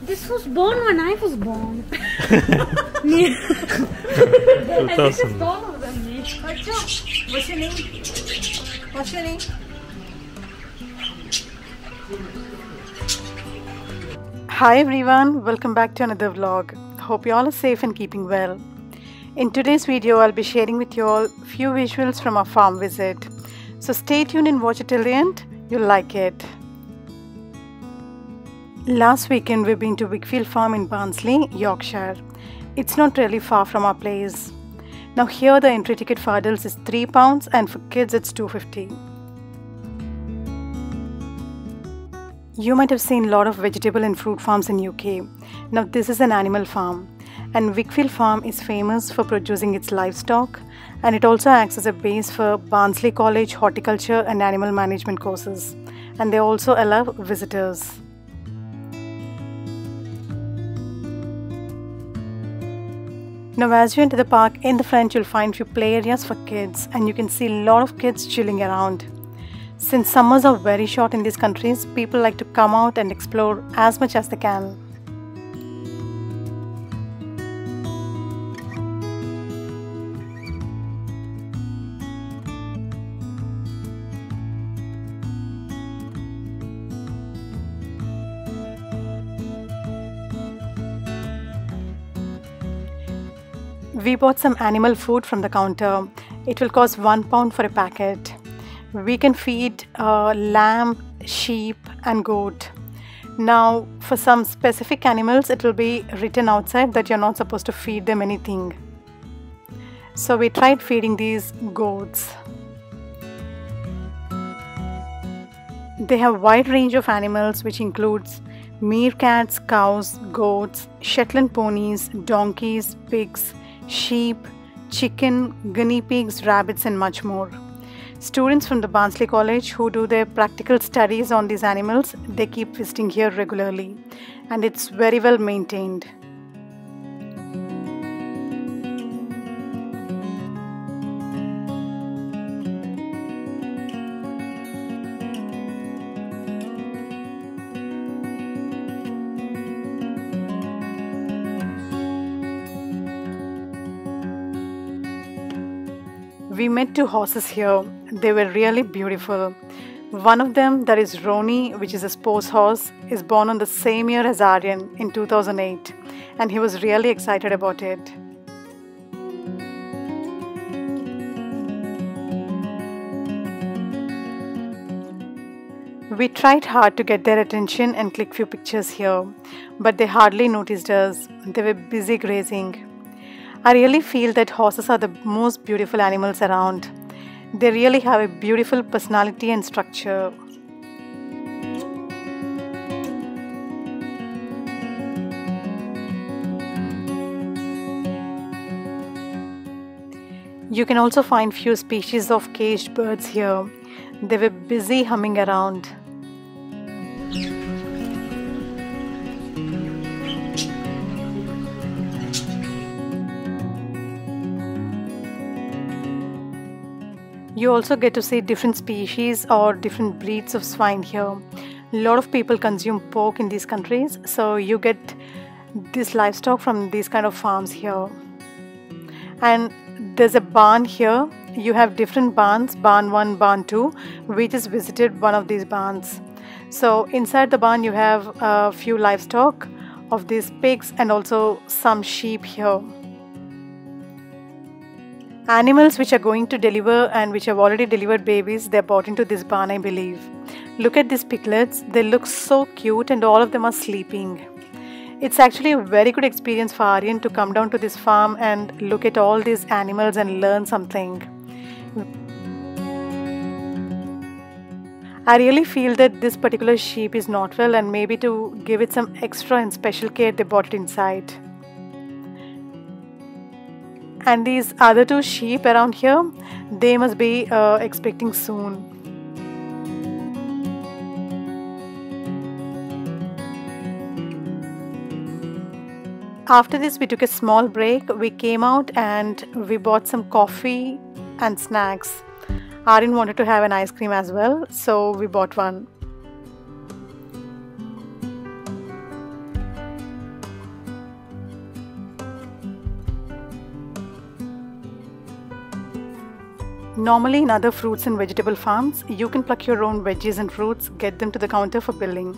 This was born when I was born. And this is taller than me. What's your name? What's your name? Hi everyone, welcome back to another vlog. Hope you all are safe and keeping well. In today's video, I'll be sharing with you all few visuals from our farm visit. So stay tuned and watch it till the end. You'll like it. Last weekend we've been to Wigfield farm in Barnsley, Yorkshire. It's not really far from our place. Now here the entry ticket for adults is £3 and for kids it's £2.50. You might have seen a lot of vegetable and fruit farms in UK. Now this is an animal farm, and Wigfield farm is famous for producing its livestock, and it also acts as a base for Barnsley College horticulture and animal management courses, and they also allow visitors. Now as you enter the park, in the front you'll find few play areas for kids, and you can see a lot of kids chilling around. Since summers are very short in these countries, people like to come out and explore as much as they can. We bought some animal food from the counter. It will cost £1 for a packet. We can feed lamb, sheep and goat. Now for some specific animals it will be written outside that you're not supposed to feed them anything. So we tried feeding these goats. They have a wide range of animals which includes meerkats, cows, goats, Shetland ponies, donkeys, pigs, sheep, chicken, guinea pigs, rabbits and much more. Students from the Barnsley College who do their practical studies on these animals, they keep visiting here regularly, and it's very well maintained. We met two horses here. They were really beautiful. One of them, that is Roni, which is a sports horse, is born on the same year as Aryan in 2008, and he was really excited about it. We tried hard to get their attention and click few pictures here, but they hardly noticed us. They were busy grazing. I really feel that horses are the most beautiful animals around. They really have a beautiful personality and structure. You can also find few species of caged birds here. They were busy humming around. You also get to see different species or different breeds of swine here. A lot of people consume pork in these countries, so you get this livestock from these kind of farms here. And there's a barn here. You have different barns, barn 1, barn 2. We just visited one of these barns. So inside the barn you have a few livestock of these pigs and also some sheep here. Animals which are going to deliver and which have already delivered babies, they're brought into this barn, I believe. Look at these piglets. They look so cute and all of them are sleeping. It's actually a very good experience for Aryan to come down to this farm and look at all these animals and learn something. I really feel that this particular sheep is not well, and maybe to give it some extra and special care they brought it inside. And these other two sheep around here, they must be expecting soon. After this we took a small break. We came out and we bought some coffee and snacks. Aryan wanted to have an ice cream as well, so we bought one. Normally in other fruits and vegetable farms, you can pluck your own veggies and fruits, get them to the counter for billing.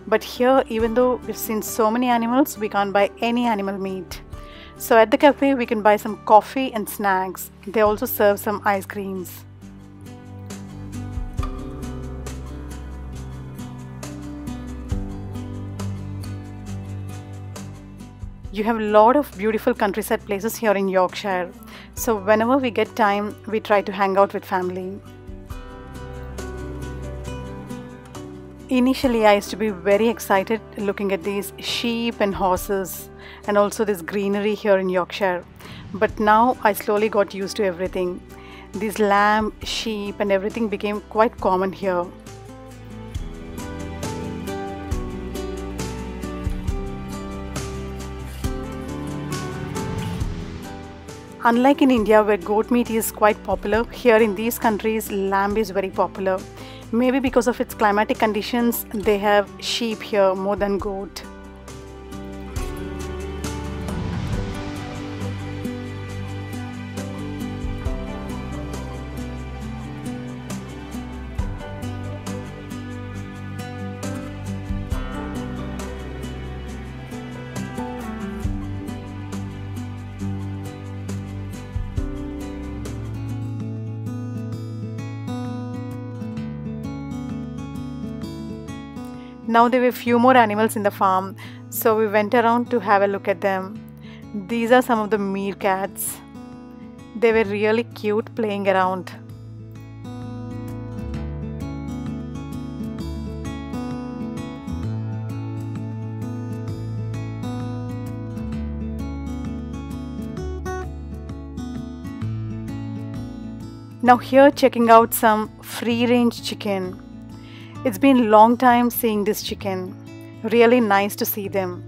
But here, even though we've seen so many animals, we can't buy any animal meat. So at the cafe, we can buy some coffee and snacks. They also serve some ice creams. You have a lot of beautiful countryside places here in Yorkshire. So whenever we get time, we try to hang out with family. Initially, I used to be very excited looking at these sheep and horses and also this greenery here in Yorkshire. But now I slowly got used to everything. These lamb, sheep and everything became quite common here. Unlike in India where goat meat is quite popular, here in these countries lamb is very popular. Maybe because of its climatic conditions, they have sheep here more than goat. Now there were few more animals in the farm, so we went around to have a look at them. These are some of the meerkats. They were really cute playing around. Now here checking out some free-range chicken. It's been a long time seeing this chicken. Really nice to see them.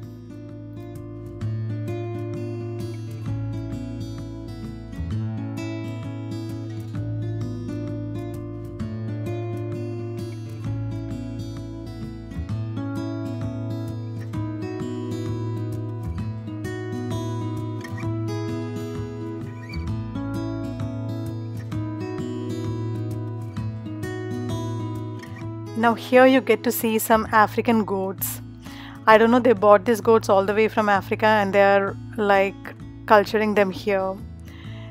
Now here you get to see some African goats. I don't know, they bought these goats all the way from Africa and they are like culturing them here.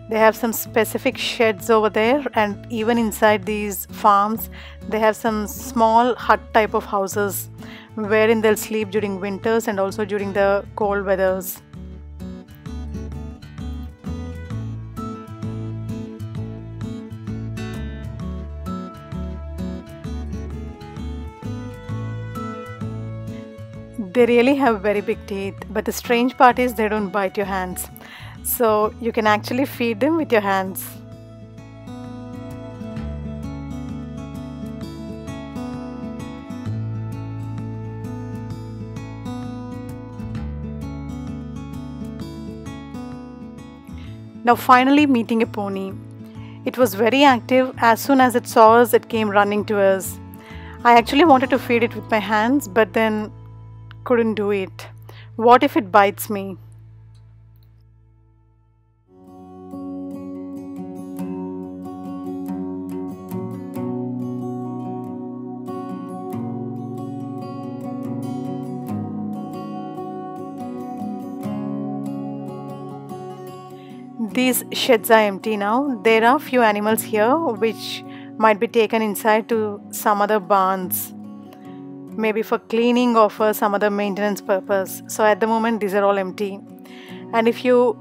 They have some specific sheds over there, and even inside these farms they have some small hut type of houses wherein they'll sleep during winters and also during the cold weathers. They really have very big teeth, but the strange part is they don't bite your hands. So you can actually feed them with your hands. Now finally meeting a pony. It was very active. As soon as it saw us, it came running to us. I actually wanted to feed it with my hands, but then couldn't do it. What if it bites me? These sheds are empty now. There are few animals here which might be taken inside to some other barns, maybe for cleaning or for some other maintenance purpose. So at the moment these are all empty. And if you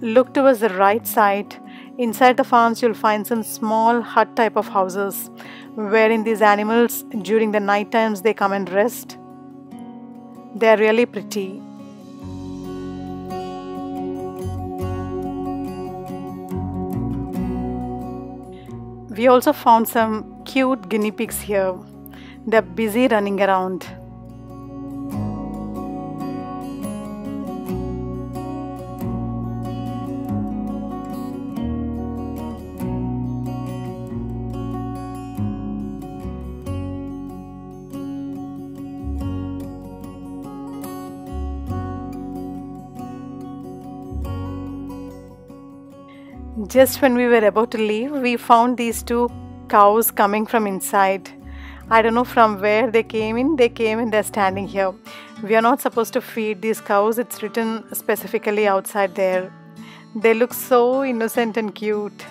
look towards the right side, inside the farms you'll find some small hut type of houses wherein these animals during the night times they come and rest. They are really pretty. We also found some cute guinea pigs here. They're busy running around. Just when we were about to leave, we found these two cows coming from inside. I don't know from where they came in. They came and they're standing here. We are not supposed to feed these cows. It's written specifically outside there. They look so innocent and cute.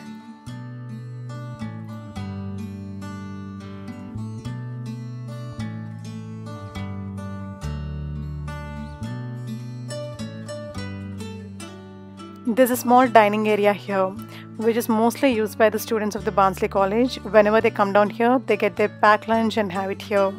There's a small dining area here, which is mostly used by the students of the Barnsley College. Whenever they come down here, they get their packed lunch and have it here.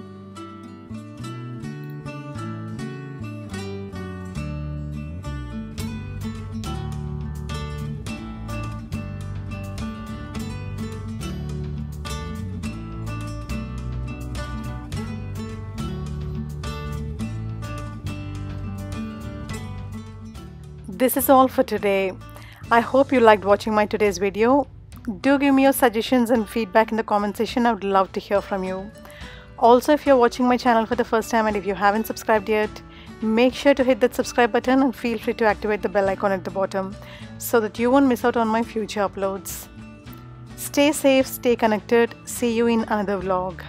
This is all for today. I hope you liked watching my today's video. Do give me your suggestions and feedback in the comment section. I would love to hear from you. Also, if you're watching my channel for the first time and if you haven't subscribed yet, make sure to hit that subscribe button and feel free to activate the bell icon at the bottom so that you won't miss out on my future uploads. Stay safe, stay connected. See you in another vlog.